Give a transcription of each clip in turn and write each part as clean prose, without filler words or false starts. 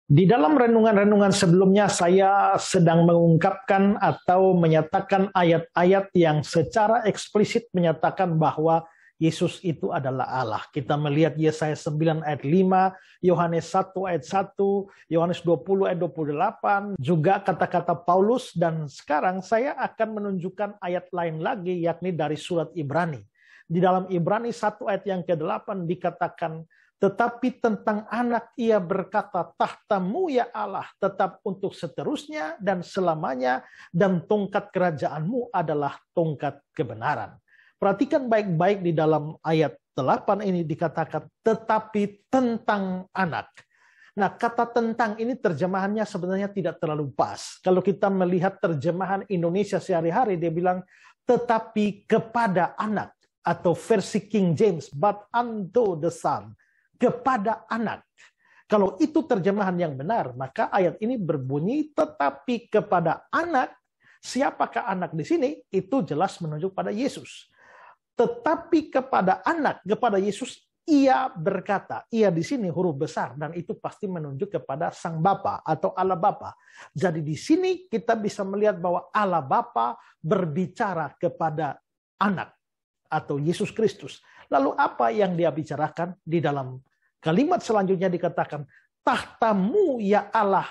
Di dalam renungan-renungan sebelumnya, saya sedang mengungkapkan atau menyatakan ayat-ayat yang secara eksplisit menyatakan bahwa Yesus itu adalah Allah. Kita melihat Yesaya 9 ayat 5, Yohanes 1 ayat 1, Yohanes 20 ayat 28, juga kata-kata Paulus, dan sekarang saya akan menunjukkan ayat lain lagi, yakni dari surat Ibrani. Di dalam Ibrani 1 ayat yang ke-8 dikatakan, tetapi tentang anak ia berkata, tahtamu ya Allah tetap untuk seterusnya dan selamanya, dan tongkat kerajaanmu adalah tongkat kebenaran. Perhatikan baik-baik di dalam ayat 8 ini dikatakan, tetapi tentang anak. Nah, kata tentang ini terjemahannya sebenarnya tidak terlalu pas. Kalau kita melihat terjemahan Indonesia sehari-hari, dia bilang, tetapi kepada anak, atau versi King James, but unto the son. Kepada anak. Kalau itu terjemahan yang benar, maka ayat ini berbunyi tetapi kepada anak. Siapakah anak di sini? Itu jelas menunjuk pada Yesus. Tetapi kepada anak, kepada Yesus, ia berkata. Ia di sini huruf besar, dan itu pasti menunjuk kepada Sang Bapa atau Allah Bapa. Jadi di sini kita bisa melihat bahwa Allah Bapa berbicara kepada anak atau Yesus Kristus. Lalu apa yang dia bicarakan? Di dalam kalimat selanjutnya dikatakan, tahtamu ya Allah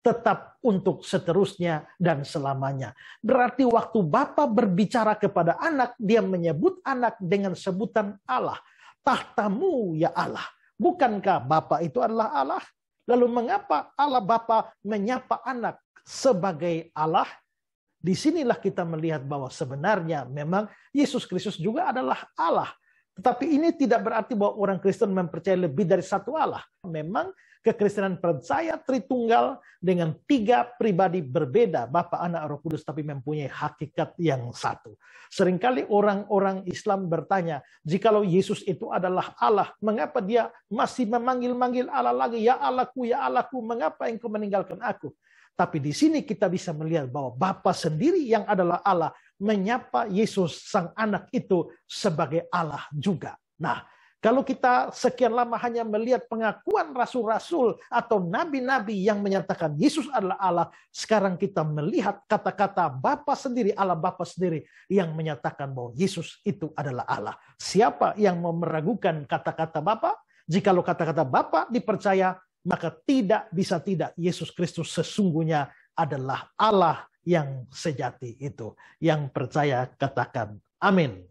tetap untuk seterusnya dan selamanya. Berarti waktu Bapa berbicara kepada anak, dia menyebut anak dengan sebutan Allah. Tahtamu ya Allah. Bukankah Bapa itu adalah Allah? Lalu mengapa Allah Bapa menyapa anak sebagai Allah? Disinilah kita melihat bahwa sebenarnya memang Yesus Kristus juga adalah Allah. Tetapi ini tidak berarti bahwa orang Kristen mempercayai lebih dari satu Allah. Memang kekristenan percaya Tritunggal dengan 3 pribadi berbeda, Bapa, Anak, Roh Kudus, tapi mempunyai hakikat yang satu. Seringkali orang-orang Islam bertanya, jikalau Yesus itu adalah Allah, mengapa dia masih memanggil-manggil Allah lagi? Ya Allahku, mengapa engkau meninggalkan aku? Tapi di sini kita bisa melihat bahwa Bapa sendiri yang adalah Allah menyapa Yesus sang anak itu sebagai Allah juga. Nah, kalau kita sekian lama hanya melihat pengakuan rasul-rasul atau nabi-nabi yang menyatakan Yesus adalah Allah, sekarang kita melihat kata-kata Bapa sendiri, Allah Bapa sendiri yang menyatakan bahwa Yesus itu adalah Allah. Siapa yang mau meragukan kata-kata Bapa? Jikalau kata-kata Bapa dipercaya, maka tidak bisa tidak Yesus Kristus sesungguhnya adalah Allah yang sejati itu. Yang percaya katakan amin.